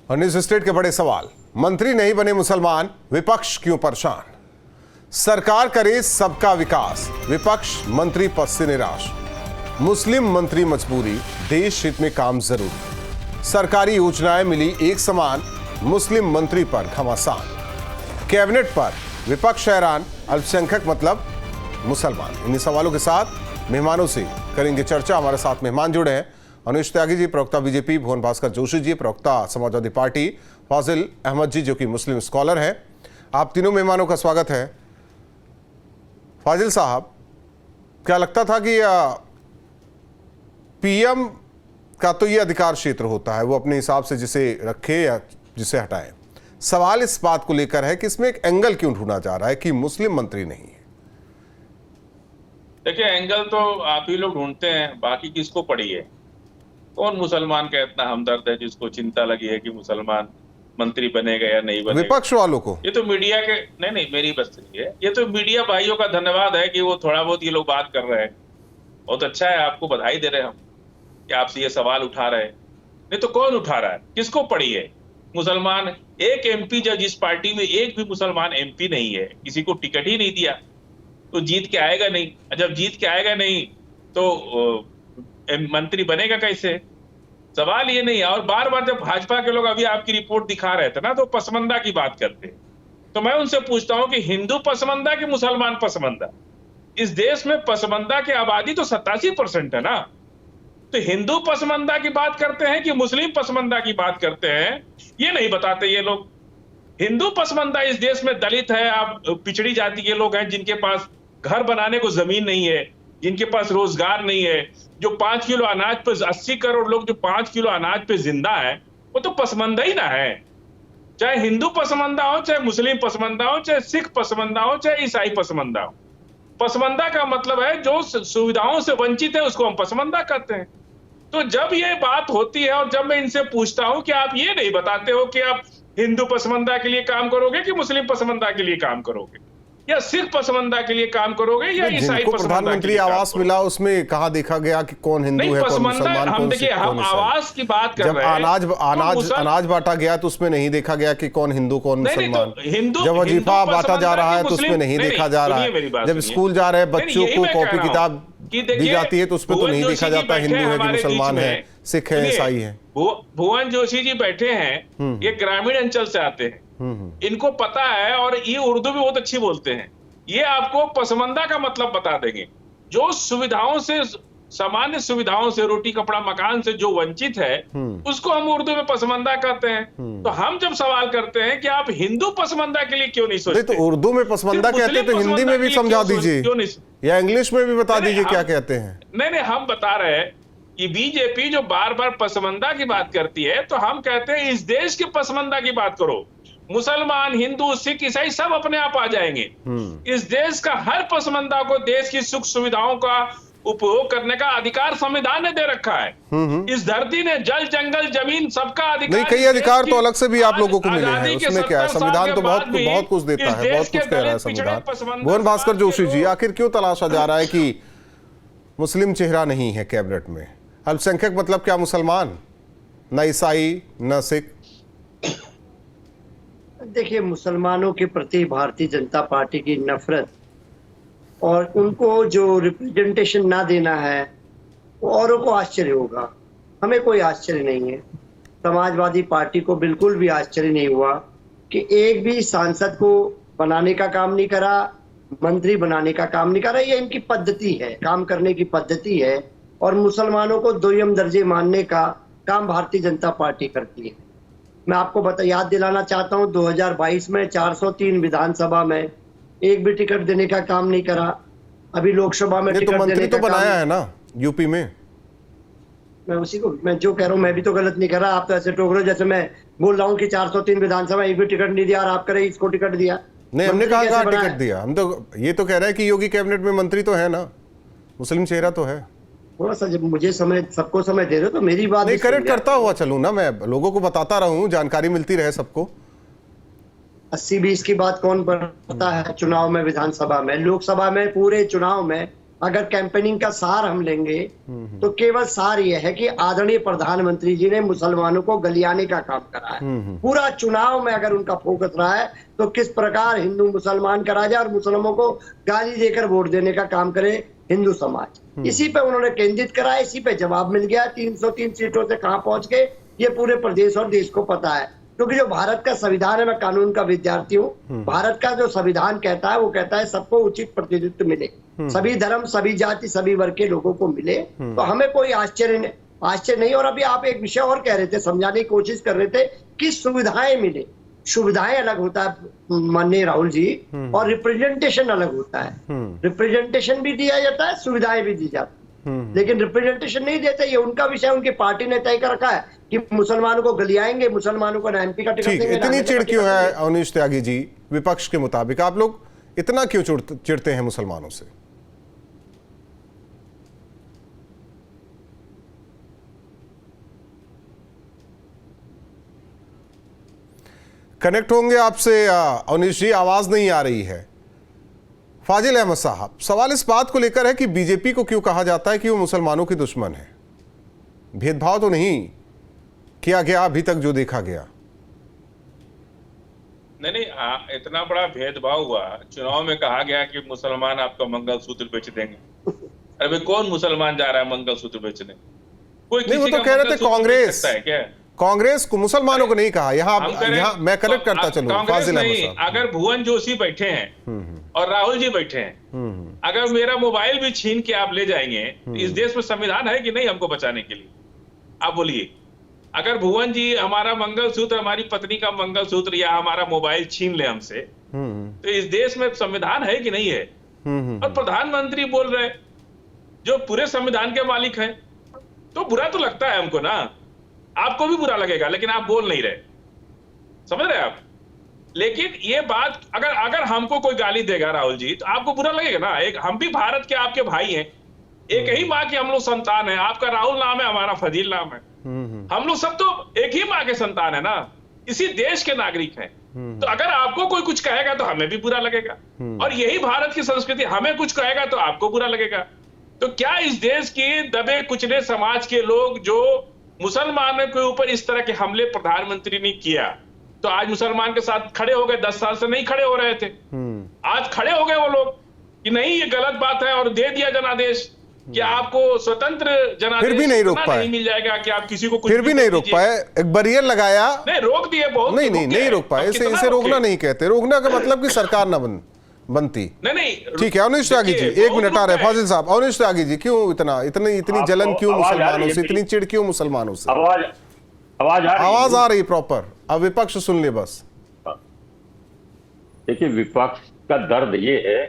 और news state के बड़े सवाल, मंत्री नहीं बने मुसलमान, विपक्ष क्यों परेशान? सरकार करे सबका विकास, विपक्ष मंत्री पद से निराश। मुस्लिम मंत्री मजबूरी, देश हित में काम जरूरी। सरकारी योजनाएं मिली एक समान, मुस्लिम मंत्री पर घमासान। कैबिनेट पर विपक्ष हैरान, अल्पसंख्यक मतलब मुसलमान। इन्हीं सवालों के साथ मेहमानों से करेंगे चर्चा। हमारे साथ मेहमान जुड़े हैं अनिश त्यागी जी, प्रवक्ता बीजेपी, भुवन भास्कर जोशी जी, प्रवक्ता समाजवादी पार्टी, फाजिल अहमद जी जो कि मुस्लिम स्कॉलर हैं। आप तीनों मेहमानों का स्वागत है। फाजिल साहब, क्या लगता था कि पीएम का तो ये अधिकार क्षेत्र होता है, वो अपने हिसाब से जिसे रखे या जिसे हटाए। सवाल इस बात को लेकर है कि इसमें एक एंगल क्यों ढूंढा जा रहा है कि मुस्लिम मंत्री नहीं है? देखिए, एंगल तो आप ही लोग ढूंढते हैं, बाकी किसको पड़ी है? कौन मुसलमान का इतना हमदर्द है जिसको चिंता लगी है कि मुसलमान मंत्री बनेगा या नहीं बनेगा? विपक्ष वालों को। ये तो मीडिया के नहीं, मेरी बस सुनिए, ये तो मीडिया भाइयों का धन्यवाद है कि वो थोड़ा बहुत ये लोग बात कर रहे हैं। बहुत अच्छा है, आपको बधाई दे रहे हैं हम कि आपसे ये सवाल उठा रहे हैं। नहीं तो कौन उठा रहा है? किसको पड़ी है? मुसलमान एक एमपी, जब जिस पार्टी में एक भी मुसलमान एमपी नहीं है, किसी को टिकट ही नहीं दिया, तो जीत के आएगा नहीं। जब जीत के आएगा नहीं तो मंत्री बनेगा कैसे? सवाल ये नहीं है। और बार बार जब भाजपा के लोग अभी आपकी रिपोर्ट दिखा रहे थे ना, तो पसमंदा की बात करते हैं, तो मैं उनसे पूछता हूं कि हिंदू पसमंदा कि मुसलमान पसमंदा? इस देश में पसमंदा की आबादी तो 87% है ना। तो हिंदू पसमंदा की बात करते हैं कि मुस्लिम पसमंदा की बात करते हैं, ये नहीं बताते ये लोग। हिंदू पसमंदा इस देश में दलित है, आप पिछड़ी जाति के लोग हैं जिनके पास घर बनाने को जमीन नहीं है, जिनके पास रोजगार नहीं है, जो 5 किलो अनाज पे 80 करोड़ लोग जो 5 किलो अनाज पे जिंदा है, वो तो पसमंदा ही ना है। चाहे हिंदू पसमंदा हो, चाहे मुस्लिम पसमंदा हो, चाहे सिख पसमंदा हो, चाहे ईसाई पसमंदा हो। पसमंदा का मतलब है जो सुविधाओं से वंचित है, उसको हम पसमंदा कहते हैं। तो जब ये बात होती है और जब मैं इनसे पूछता हूं कि आप ये नहीं बताते हो कि आप हिंदू पसमंदा के लिए काम करोगे कि मुस्लिम पसमंदा के लिए काम करोगे, या सिख पसमंदा के लिए काम करोगे, या ईसाई पसमंदा? प्रधानमंत्री आवास मिला, उसमें कहाँ देखा गया कि कौन हिंदू है, कौन मुसलमान, हम देखिए, हम आवास की बात कर रहे हैं। जब अनाज बांटा गया तो उसमें नहीं देखा गया कि कौन हिंदू कौन मुसलमान। जब वजीफा बांटा जा रहा है तो उसमें नहीं देखा जा रहा है। जब स्कूल जा रहे बच्चों को कॉपी किताब दी जाती है तो उसमें तो नहीं देखा जाता हिंदू है कि मुसलमान है, सिख है, ईसाई है। भुवन जोशी जी बैठे हैं, ये ग्रामीण अंचल से आते हैं, इनको पता है और ये उर्दू भी बहुत अच्छी बोलते हैं। ये आपको पसमंदा का मतलब बता देंगे। जो सुविधाओं से, सामान्य सुविधाओं से, रोटी कपड़ा मकान से जो वंचित है, उसको हम उर्दू में पसमंदा कहते हैं। तो हम जब सवाल करते हैं कि आप हिंदू पसमंदा के लिए क्यों नहीं सोचते? तो उर्दू में पसमंदा कहते हैं तो हिंदी में भी समझा दीजिए, या इंग्लिश में भी बता दीजिए क्या कहते हैं। नहीं, हम बता रहे हैं कि बीजेपी जो बार बार पसमंदा की बात करती है, तो हम कहते हैं इस देश के पसमंदा की बात करो। मुसलमान, हिंदू, सिख, ईसाई सब अपने आप आ जाएंगे। इस देश का हर पसमंदा को देश की सुख सुविधाओं का उपयोग करने का अधिकार संविधान ने दे रखा है। इस धरती ने जल, जंगल, जमीन सबका अधिकार। नहीं, कई अधिकार तो अलग से भी आप लोगों को मिले हैं, उसमें क्या है? संविधान तो बहुत कुछ देता है, बहुत कुछ कह रहा है संविधान। भुवन भास्कर जोशी जी, आखिर क्यों तलाशा जा रहा है कि मुस्लिम चेहरा नहीं है कैबिनेट में? अल्पसंख्यक मतलब क्या मुसलमान, न ईसाई न सिख? देखिए, मुसलमानों के प्रति भारतीय जनता पार्टी की नफरत और उनको जो रिप्रेजेंटेशन ना देना है, वो औरों को आश्चर्य होगा, हमें कोई आश्चर्य नहीं है। समाजवादी पार्टी को बिल्कुल भी आश्चर्य नहीं हुआ कि एक भी सांसद को बनाने का काम नहीं करा, मंत्री बनाने का काम नहीं करा। ये इनकी पद्धति है, काम करने की पद्धति है। और मुसलमानों को दोयम दर्जे मानने का काम भारतीय जनता पार्टी करती है। मैं आपको याद दिलाना चाहता हूं, 2022 में 403 विधानसभा में एक भी टिकट देने का काम नहीं करा। अभी लोकसभा में टिकट मंत्री तो बनाया है ना यूपी में। मैं जो कह रहा हूं, मैं भी तो गलत नहीं कर रहा। आप तो ऐसे टोक रहे हो जैसे मैं बोल रहा हूं कि 403 विधानसभा एक भी टिकट नहीं दिया और आप कह रहे इसको टिकट दिया। नहीं, हमने कहा टिकट दिया। हम तो ये तो कह रहे हैं कि योगी कैबिनेट में मंत्री तो है ना, मुस्लिम चेहरा तो है। थोड़ा सा जब मुझे सबको समय दे रहे हो तो मेरी बात नहीं, करेक्ट करता हुआ चलूं ना, मैं लोगों को बताता रहूं, जानकारी मिलती रहे सबको। 80-20 की बात कौन करता है चुनाव में, विधानसभा में, लोकसभा में, पूरे चुनाव में अगर कैंपेनिंग का सार हम लेंगे तो केवल सार यह है कि आदरणीय प्रधानमंत्री जी ने मुसलमानों को गलियाने का काम करा है। पूरा चुनाव में अगर उनका फोकस रहा है तो किस प्रकार हिंदू मुसलमान का राजा और मुसलमानों को गाली देकर वोट देने का काम करे हिंदू समाज, इसी पे उन्होंने केंद्रित करा है। इसी पे जवाब मिल गया। 303 सीटों से कहां पहुंच गए ये पूरे प्रदेश और देश को पता है, क्योंकि जो भारत का संविधान है, मैं कानून का विद्यार्थी हूँ, भारत का जो संविधान कहता है वो कहता है सबको उचित प्रतिनिधित्व मिले, सभी धर्म सभी जाति सभी वर्ग के लोगों को मिले। तो हमें कोई आश्चर्य नहीं। और अभी आप एक विषय और कह रहे थे, समझाने की कोशिश कर रहे थे कि सुविधाएं मिले। सुविधाएं अलग होता है माननीय राहुल जी, और रिप्रेजेंटेशन अलग होता है। रिप्रेजेंटेशन भी दिया जाता है, सुविधाएं भी दी जाती है, लेकिन रिप्रेजेंटेशन नहीं देते। ये उनका विषय, उनकी पार्टी ने तय कर रखा है कि मुसलमानों को गलियाएंगे, मुसलमानों को एमपी का टिकट देंगे। इतनी चिढ़ क्यों है अवनीश त्यागी जी? विपक्ष के मुताबिक आप लोग इतना क्यों चिढ़ते हैं मुसलमानों से? कनेक्ट होंगे आपसे अवनीश जी, आवाज नहीं आ रही है। फाजिल अहमद साहब, सवाल इस बात को लेकर है कि बीजेपी को क्यों कहा जाता है कि वो मुसलमानों की दुश्मन है? भेदभाव तो नहीं किया गया अभी तक जो देखा गया। नहीं, इतना बड़ा भेदभाव हुआ। चुनाव में कहा गया कि मुसलमान आपका मंगलसूत्र बेच देंगे। अरे कौन मुसलमान जा रहा है मंगलसूत्र बेचने? कोई नहीं, वो तो कह रहे थे कांग्रेस है क्या? कांग्रेस को मुसलमानों को नहीं कहा। यहाँ मैं करेक्ट करता चलूं। फाजिल अहमद साहब, अगर भुवन जोशी बैठे हैं और राहुल जी बैठे हैं, अगर मेरा मोबाइल भी छीन के आप ले जाएंगे तो इस देश में संविधान है कि नहीं हमको बचाने के लिए? आप बोलिए। अगर भुवन जी हमारा मंगलसूत्र, हमारी पत्नी का मंगलसूत्र या हमारा मोबाइल छीन ले हमसे, तो इस देश में संविधान है कि नहीं है? और प्रधानमंत्री बोल रहे जो पूरे संविधान के मालिक हैं, तो बुरा तो लगता है हमको ना। आपको भी बुरा लगेगा, लेकिन आप बोल नहीं रहे, समझ रहे आप? लेकिन ये बात अगर हमको कोई गाली देगा राहुल जी, तो आपको बुरा लगेगा ना। एक हम भी भारत के आपके भाई हैं, एक ही माँ के हम लोग संतान है। आपका राहुल नाम है, हमारा फजील नाम है। हम लोग सब तो एक ही माँ के संतान है ना, इसी देश के नागरिक हैं। तो अगर आपको कोई कुछ कहेगा तो हमें भी बुरा लगेगा, और यही भारत की संस्कृति। हमें कुछ कहेगा तो आपको बुरा लगेगा। तो क्या इस देश के दबे कुचले समाज के लोग जो मुसलमानों के ऊपर इस तरह के हमले प्रधानमंत्री ने किया, तो आज मुसलमान के साथ खड़े हो गए? 10 साल से नहीं खड़े हो रहे थे, आज खड़े हो गए वो लोग कि नहीं ये गलत बात है, और दे दिया जनादेश कि आपको स्वतंत्र जनादेश फिर भी नहीं रोक पाए, नहीं मिल जाएगा कि आप किसी को कुछ फिर भी नहीं रोक पाए। एक बैरियर लगाया, नहीं रोक दिए, बहुत नहीं रोक पाए। इसे रोकना नहीं कहते। रोकना का मतलब कि सरकार ना बनती। नहीं ठीक है। अवनीश त्यागी जी, 1 मिनट आ रहे। फाजिल साहब, अवनीश त्यागी जी, क्यों इतनी जलन क्यों मुसलमानों से, इतनी चिढ़ क्यों मुसलमानों से? आवाज आ रही प्रॉपर, अब विपक्ष सुन ले बस। देखिए, विपक्ष का दर्द ये है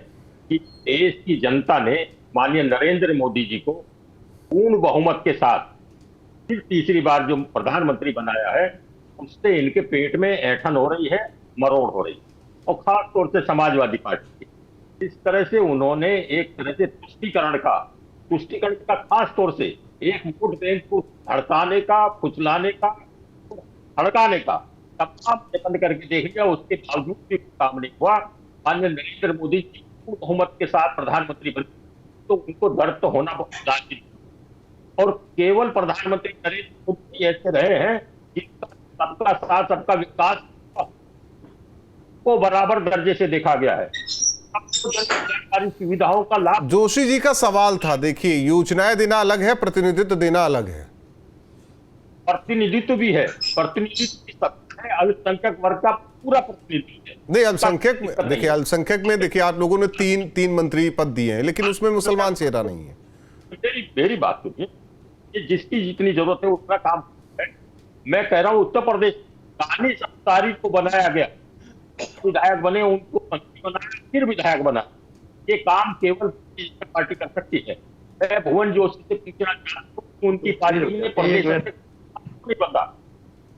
कि देश की जनता ने माननीय नरेंद्र मोदी जी को पूर्ण बहुमत के साथ फिर तीसरी बार जो प्रधानमंत्री बनाया है, उससे इनके पेट में ऐंठन हो रही है, मरोड़ हो रही है। और खास तौर से समाजवादी पार्टी, इस तरह से उन्होंने एक तरह से तुष्टीकरण का खास तौर से एक वोट बैंक को भड़काने का, फुसलाने का, हड़काने का तमाम प्रयत्न करके देख लिया, उसके बावजूद भी काम नहीं हुआ। माननीय नरेंद्र मोदी जी बहुमत के साथ प्रधानमंत्री बने, तो उनको दर्द तो होना बहुत लाजिम। और केवल प्रधानमंत्री नरेंद्र मोदी ऐसे रहे हैं जिसका सबका साथ सबका विकास को बराबर दर्जे से देखा गया है। सरकारी सुविधाओं का लाभ। जोशी जी का सवाल था, देखिए योजनाएं देना अलग है, प्रतिनिधित्व देना अलग है। प्रतिनिधित्व भी है, प्रतिनिधित्व है, अल्पसंख्यक वर्ग का पूरा प्रतिनिधित्व है। नहीं, अल्पसंख्यक में देखिए, अल्पसंख्यक में देखिए आप लोगों ने तीन मंत्री पद दिए हैं, लेकिन उसमें मुसलमान चेहरा नहीं है। मेरी बात सुनिए, ये जिसकी जितनी जरूरत है उतना काम है। मैं कह रहा हूं उत्तर प्रदेश दानिश अंसारी को बनाया गया, विधायक बने, उनको मंत्री बनाया, फिर विधायक बना। ये काम केवल पार्टी कर सकती है। मैं भुवन जोशी से पूछना चाहता हूं, उनकी पार्टी में प्रदेश नहीं बनता,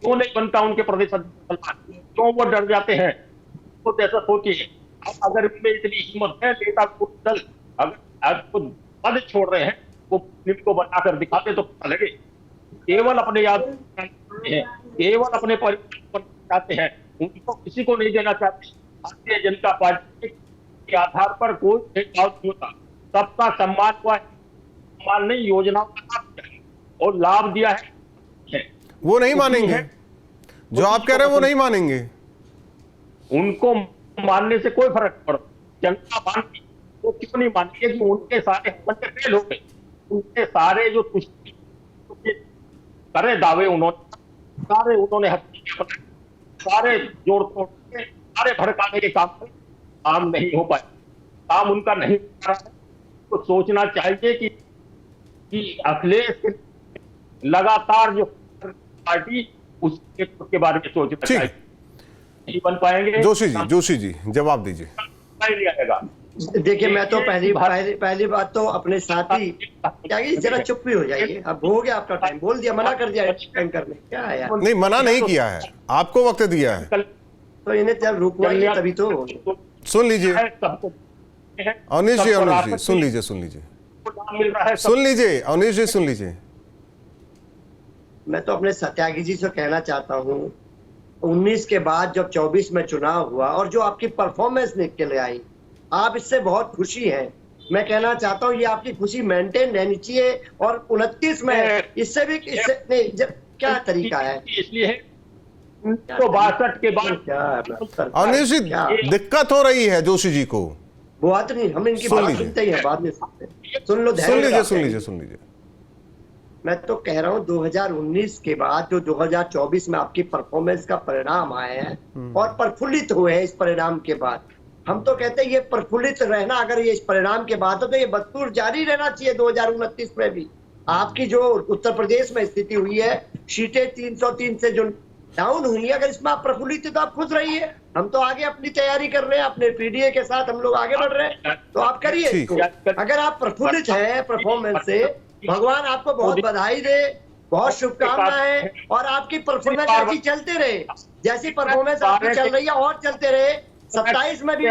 क्यों नहीं बनता उनके प्रदेश अध्यक्ष? क्यों वो डर जाते हैं? वो दहशत होती है। अगर उनमें इतनी हिम्मत है, नेता को दल अगर आपको पद छोड़ रहे हैं, वो फिल्म को बनाकर दिखाते तो पता लगे। केवल अपने याद हैं, केवल अपने परिवार चाहते हैं, उनको किसी को नहीं देना चाहते। भारतीय जनता पार्टी के आधार पर कोई भेदभाव नहीं होता। सबका सम्मान हुआ है, सम्मान नहीं, योजनाओं का लाभ दिया है और लाभ दिया है। वो नहीं मानेंगे, जो आप कह रहे हैं वो नहीं मानेंगे। उनको मानने से कोई फर्क पड़ता, जनता मानती, वो क्यों नहीं मानेंगे कि उनके सारे बंदे फेल हो गए, उनके सारे जो तुष्टि करे दावे उन्होंने हत्या बनाए, सारे जोड़ तोड़ के, सारे भड़काने के काम नहीं हो पाए, काम उनका नहीं हो रहा है। तो सोचना चाहिए कि अखिलेश लगातार जो पार्टी उसके बारे में सोचना चाहिए, नहीं बन पाएंगे। जोशी जी जवाब दीजिए। देखिए, मैं तो पहली बात तो अपने साथी क्या जरा चुप भी हो जाइए, अब हो गया आपका टाइम, बोल दिया, मना कर दिया एंकर ने, क्या है यार। नहीं, मना नहीं किया है, आपको वक्त दिया है, तो इन्हें जब रुकवाइए तभी तो। सुन लीजिए अवनीश जी, सुन लीजिए अवनीश जी, सुन लीजिए। मैं तो अपने त्यागी जी से कहना चाहता हूँ, 19 के बाद जब 24 में चुनाव हुआ और जो आपकी परफॉर्मेंस निकल आई, आप इससे बहुत खुशी हैं। मैं कहना चाहता हूँ ये आपकी खुशी मेंटेन रहनी चाहिए, और 29 में इससे भी नहीं, क्या तरीका है, इसलिए तो 62 के बाद क्या अवनीश जी दिक्कत हो रही है जोशी जी को। बात नहीं, हम इनकी बात सुनते ही हैं, बाद में सुनते हैं। सुन लीजिए। मैं तो कह रहा हूँ 2019 के बाद जो 2024 में आपकी परफॉर्मेंस का परिणाम आए हैं और प्रफुल्लित हुए हैं, इस परिणाम के बाद हम तो कहते हैं ये प्रफुल्लित रहना, अगर ये इस परिणाम के बाद हो तो ये बदस्तूर जारी रहना चाहिए 2029 में भी। आपकी जो उत्तर प्रदेश में स्थिति हुई है, सीटें 303 से जो डाउन हुई है, अगर इसमें आप प्रफुल्लित तो आप खुश रहिए, हम तो आगे अपनी तैयारी कर रहे हैं, अपने पीडीए के साथ हम लोग आगे बढ़ रहे हैं, तो आप करिए इसको। अगर आप प्रफुल्लित हैं परफॉर्मेंस से, भगवान आपको बहुत बधाई दे, बहुत शुभकामनाएं, और आपकी परफॉर्मेंस ऐसी चलते रहे, जैसी परफॉर्मेंस आपकी चल रही है और चलते रहे, 27 में भी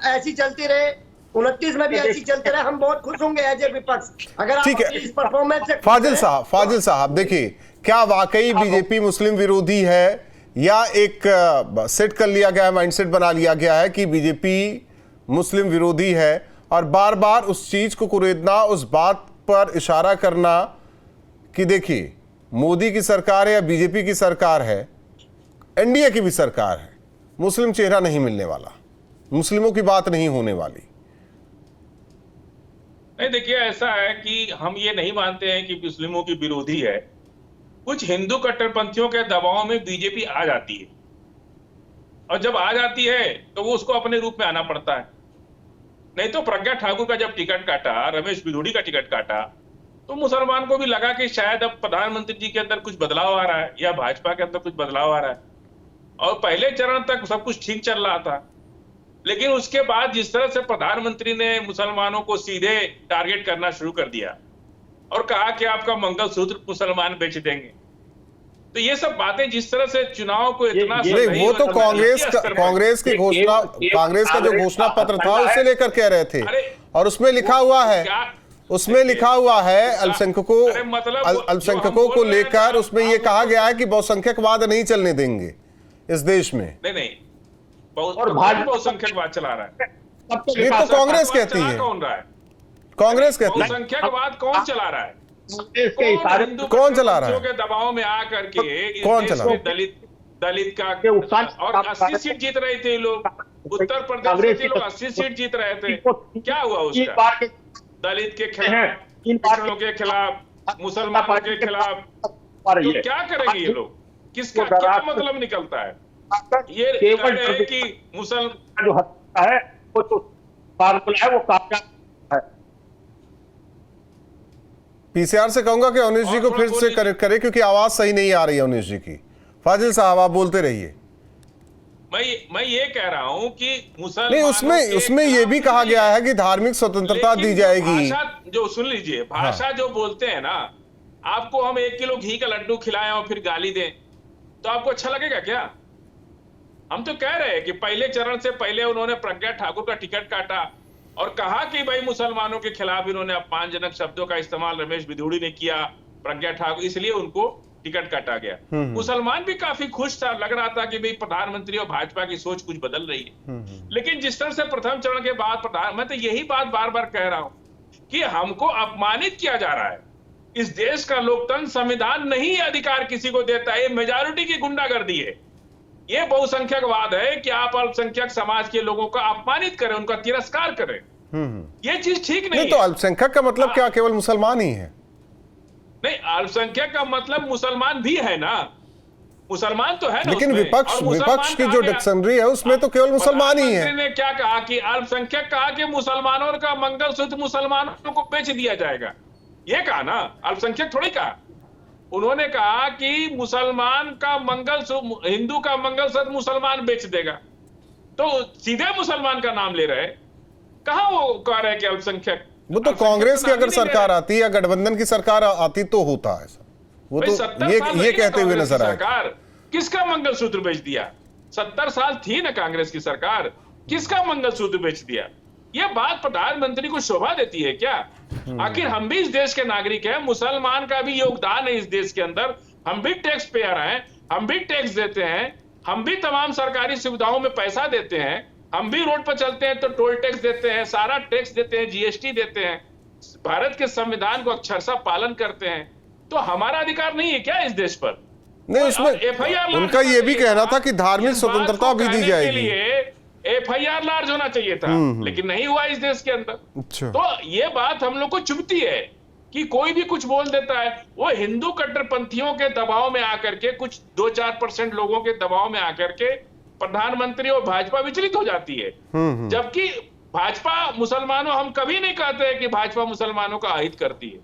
ऐसी चलती रहे, 29 में भी ऐसी चलते रहे, हम बहुत खुश होंगे एज ए विपक्ष। अगर आप इस परफॉर्मेंस से फाजिल साहब देखिए, क्या वाकई बीजेपी मुस्लिम विरोधी है, या एक सेट कर लिया गया है, माइंडसेट बना लिया गया है कि बीजेपी मुस्लिम विरोधी है, और बार बार उस चीज को कुरेदना, उस बात पर इशारा करना कि देखिए मोदी की सरकार है या बीजेपी की सरकार है, एनडीए की भी सरकार है, मुस्लिम चेहरा नहीं मिलने वाला, मुस्लिमों की बात नहीं होने वाली। नहीं, देखिए ऐसा है कि हम ये नहीं मानते हैं कि मुस्लिमों की विरोधी है। कुछ हिंदू कट्टरपंथियों के दबाव में बीजेपी आ जाती है, और जब आ जाती है तो वो उसको अपने रूप में आना पड़ता है। नहीं तो प्रज्ञा ठाकुर का जब टिकट काटा, रमेश बिधूड़ी का टिकट काटा, तो मुसलमान को भी लगा कि शायद अब प्रधानमंत्री जी के अंदर कुछ बदलाव आ रहा है, या भाजपा के अंदर कुछ बदलाव आ रहा है। और पहले चरण तक सब कुछ ठीक चल रहा था, लेकिन उसके बाद जिस तरह से प्रधानमंत्री ने मुसलमानों को सीधे टारगेट करना शुरू कर दिया और कहा कि आपका मंगलसूत्र मुसलमान बेच देंगे, तो ये सब बातें जिस तरह से चुनाव को इतना वो तो कांग्रेस की घोषणा, कांग्रेस का जो घोषणा पत्र था उसे लेकर कह रहे थे, और उसमें लिखा हुआ है अल्पसंख्यकों को लेकर, उसमें ये कहा गया है कि बहुसंख्यकवाद नहीं चलने देंगे इस देश में। नहीं, बहुसंख्यकवाद चला रहा है, ये तो कांग्रेस कहती है। कौन रहा है? कांग्रेस कहती है। बहुसंख्यकवाद कौन चला रहा है? कौन चला रहा है? के दबाव में आकर के कौन चला रहा है? दलित का, और 80 सीट जीत रहे थे लोग, उत्तर प्रदेश के लोग 80 सीट जीत रहे थे। क्या हुआ उसका? दलित के खिलाफ, पिछड़ों के खिलाफ, मुसलमानों के खिलाफ, तो क्या करेंगे ये लोग? किसका क्या मतलब निकलता है? ये कह रहे हैं कि मुसलमान जो हत्या है वो तो फार्मूला है, वो कामयाब है। पीसीआर से कहूंगा कि अवनीश जी को फिर से करे, क्योंकि आवाज सही नहीं आ रही है अवनीश जी की। फाजिल साहब आप बोलते रहिए। मैं ये कह रहा हूं कि मुसलमान नहीं, उसमें ये भी कहा गया है कि धार्मिक स्वतंत्रता दी जाएगी। जो सुन लीजिए, भाषा जो बोलते हैं ना, आपको हम 1 किलो घी का लड्डू खिलाएं और फिर गाली दें तो आपको अच्छा लगेगा क्या? हम तो कह रहे हैं कि पहले चरण से पहले उन्होंने प्रज्ञा ठाकुर का टिकट काटा और कहा कि भाई मुसलमानों के खिलाफ इन्होंने अपमानजनक शब्दों का इस्तेमाल रमेश बिधूड़ी ने किया, प्रज्ञा ठाकुर, इसलिए उनको टिकट काटा गया। मुसलमान भी काफी खुश था, लग रहा था कि भाई प्रधानमंत्री और भाजपा की सोच कुछ बदल रही है। लेकिन जिस तरह से प्रथम चरण के बाद मैं तो यही बात बार बार कह रहा हूं कि हमको अपमानित किया जा रहा है। इस देश का लोकतंत्र संविधान नहीं अधिकार किसी को देता है, ये मेजॉरिटी की गुंडागर्दी है। ये बहुसंख्यकवाद है कि आप अल्पसंख्यक समाज के लोगों का अपमानित करें, उनका तिरस्कार करें। ये चीज ठीक नहीं तो है। अल्पसंख्यक का मतलब क्या केवल मुसलमान ही है? नहीं, अल्पसंख्यक का मतलब मुसलमान भी है ना, मुसलमान तो है ना। लेकिन उसमें। विपक्ष और मुसलमान विपक्ष की कहा जो गया? डिक्शनरी है उसमें तो केवल मुसलमान ही है। प्रधानमंत्री ने क्या कहा कि अल्पसंख्यक कहा कि मुसलमानों का मंगलसूत्र मुसलमानों को बेच दिया जाएगा, ये कहा ना, अल्पसंख्यक थोड़ी कहा। उन्होंने कहा कि मुसलमान का मंगलसूत्र, हिंदू का मंगलसूत्र मुसलमान बेच देगा, तो सीधे मुसलमान का नाम ले रहे। कहां वो कह रहे हैं कि अल्पसंख्यक? वो तो कांग्रेस की अगर सरकार आती या गठबंधन की सरकार आती तो होता है ऐसा। वो तो ये कहते हुए नजर आए। सरकार किसका मंगलसूत्र बेच दिया? 70 साल थी ना कांग्रेस की सरकार, किसका मंगलसूत्र बेच दिया? ये बात प्रधानमंत्री को शोभा देती है क्या? आखिर हम भी इस देश के नागरिक हैं, मुसलमान का भी योगदान है इस देश के अंदर, हम भी टैक्स पेयर हैं, हम भी टैक्स देते हैं, हम भी तमाम सरकारी सुविधाओं में पैसा देते हैं, हम भी रोड पर चलते हैं तो टोल टैक्स देते हैं, सारा टैक्स देते हैं, जीएसटी देते हैं, भारत के संविधान को अक्षरशः पालन करते हैं। तो हमारा अधिकार नहीं है क्या इस देश पर? नहीं, उसमें उनका ये भी कहना था कि धार्मिक स्वतंत्रता भी दी जाएगी, एफआईआर लार्ज होना चाहिए था, लेकिन नहीं हुआ इस देश के अंदर। अच्छा। तो ये बात हम लोग को चुभती है कि कोई भी कुछ बोल देता है। वो हिंदू कट्टरपंथियों के दबाव में आकर के, कुछ 2-4% लोगों के दबाव में आकर के प्रधानमंत्री और भाजपा विचलित हो जाती है। जबकि भाजपा मुसलमानों, हम कभी नहीं कहते हैं कि भाजपा मुसलमानों का अहित करती है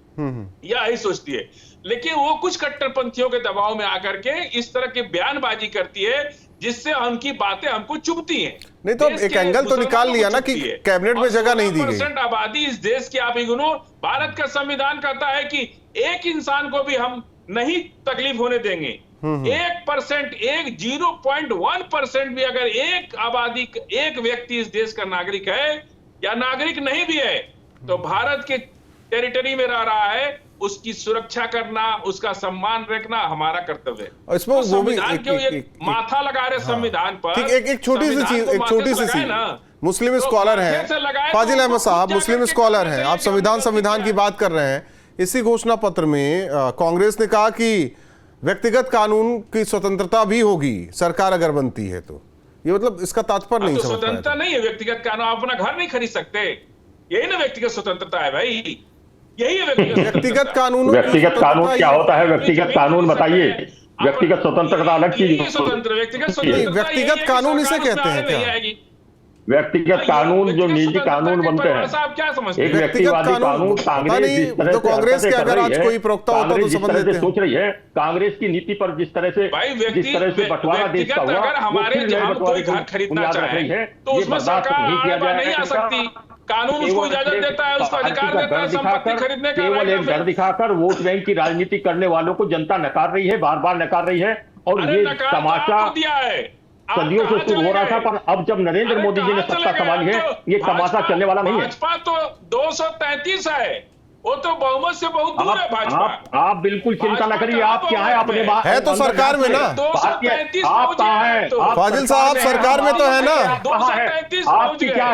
या अहित सोचती है, लेकिन वो कुछ कट्टरपंथियों के दबाव में आकर के इस तरह की बयानबाजी करती है जिससे उनकी बातें हमको चुभती हैं। नहीं तो एक एंगल तो निकाल लिया ना कि कैबिनेट में जगह नहीं दी गई। 16% आबादी इस देश की आप इग्नोर, भारत का संविधान कहता है कि एक इंसान को भी हम नहीं तकलीफ होने देंगे। 1%, 0.1% भी अगर एक आबादी, एक व्यक्ति इस देश का नागरिक है या नागरिक नहीं भी है, तो भारत के टेरिटरी में रह रहा है, उसकी सुरक्षा करना, उसका सम्मान रखना हमारा कर्तव्य है। इसमें तो वो भी संविधान क्यों ये माथा लगा रहे संविधान पर? ठीक, एक छोटी सी चीज, एक छोटी सी चीज, मुस्लिम स्कॉलर हैं फाजिल अहमद साहब, मुस्लिम स्कॉलर हैं, आप संविधान की बात कर रहे हैं। इसी घोषणा पत्र में कांग्रेस ने कहा कि व्यक्तिगत कानून की स्वतंत्रता भी होगी सरकार अगर बनती है तो। ये मतलब इसका तात्पर्य नहीं समझ पाया। स्वतंत्रता नहीं है व्यक्तिगत कानून, आप अपना घर नहीं खरीद सकते, यही ना व्यक्तिगत स्वतंत्रता है भाई, यही है व्यक्तिगत कानून। व्यक्तिगत कानून क्या होता है? व्यक्तिगत कानून बताइए। व्यक्तिगत स्वतंत्रता अलग चीज, व्यक्तिगत कानून इसे कहते हैं क्या? व्यक्तिगत कानून जो निजी कानून बनते हैं, आप क्या समझते एक व्यक्तिवादी कानून। कांग्रेस जिस तरह तो कांग्रेस के अगर आज कोई प्रवक्ता होता तो समझ लेते हैं। सोच रही है कांग्रेस की नीति पर जिस तरह से बंटवारा देश का हुआ, अगर हमारे कोई घर खरीदना चाहे तो उसमें सरकार नहीं आ सकती, कानून उसको इजाजत देता है, उसको अधिकार देता है संपत्ति खरीदने का। केवल एक डर दिखाकर वोट बैंक की राजनीति करने वालों को जनता नकार रही है, बार बार नकार रही है। और ये तमाशा दिया है, सदियों से शुरू हो रहा था, पर अब जब नरेंद्र मोदी जी ने सत्ता संभाली है, ये तमाशा चलने वाला नहीं है। भाजपा तो 233 है, वो तो बहुमत से बहुत दूर है भाजपा। आप बिल्कुल चिंता न करिए, आप क्या है अपने बात है तो सरकार में ना, 233 आप कहाँ है? फाजिल साहब सरकार में तो है ना, आपकी क्या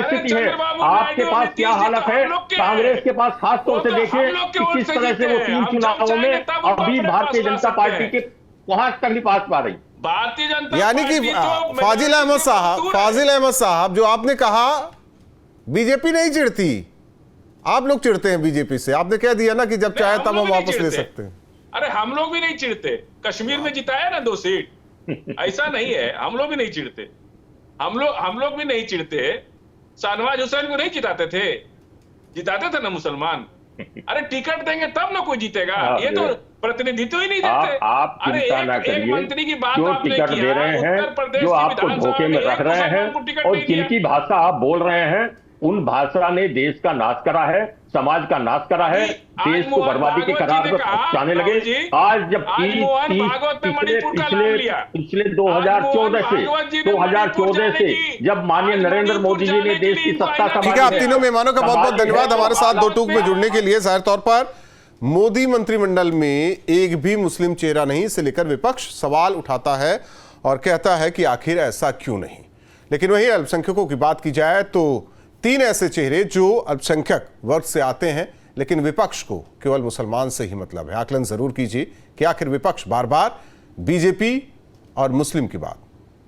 स्थिति है? आपके पास क्या हालत है? कांग्रेस के पास खास तौर से देखिए कि किस तरह से वो 3 चुनावों में अभी भारतीय जनता पार्टी के वहां तक नहीं पहुंच पा रही। भारतीय जनता यानी कि फाजिल अहमद साहब जो आपने कहा बीजेपी नहीं चिढ़ती, आप लोग चिढ़ते हैं बीजेपी से। आपने कह दिया ना कि जब चाहे तब हम वापस ले सकते हैं। अरे हम लोग भी नहीं चिढ़ते, कश्मीर में जिताया ना 2 सीट, ऐसा नहीं है, हम लोग भी नहीं चिढ़ते, हम लोग भी नहीं चिढ़ते। शाहनवाज हुसैन को नहीं जिताते थे, जिताते थे ना मुसलमान। अरे टिकट देंगे तब ना कोई जीतेगा, ये तो प्रतिनिधित्व ही नहीं देते। आप चिंता ना करिए, मंत्री की बात जो आपने टिकट दे रहे हैं, जो आपको धोखे में रख रहे हैं और जिनकी भाषा आप बोल रहे हैं, उन भाषा ने देश का नाश करा है, समाज का नाश करा है, देश को बर्बादी के कगार पर पहुंचाने लगे। आज जब पिछले 2014 से जब माननीय नरेंद्र मोदी जी ने देश की सत्ता संभाली। ठीक है, आप तीनों मेहमानों का बहुत बहुत धन्यवाद हमारे साथ दो टूक में जुड़ने के लिए। जाहिर तौर पर मोदी मंत्रिमंडल में एक भी मुस्लिम चेहरा नहीं, इसे लेकर विपक्ष सवाल उठाता है और कहता है कि आखिर ऐसा क्यों नहीं। लेकिन वहीं अल्पसंख्यकों की बात की जाए तो तीन ऐसे चेहरे जो अल्पसंख्यक वर्ग से आते हैं, लेकिन विपक्ष को केवल मुसलमान से ही मतलब है। आकलन जरूर कीजिए कि आखिर विपक्ष बार बार बीजेपी और मुस्लिम की बात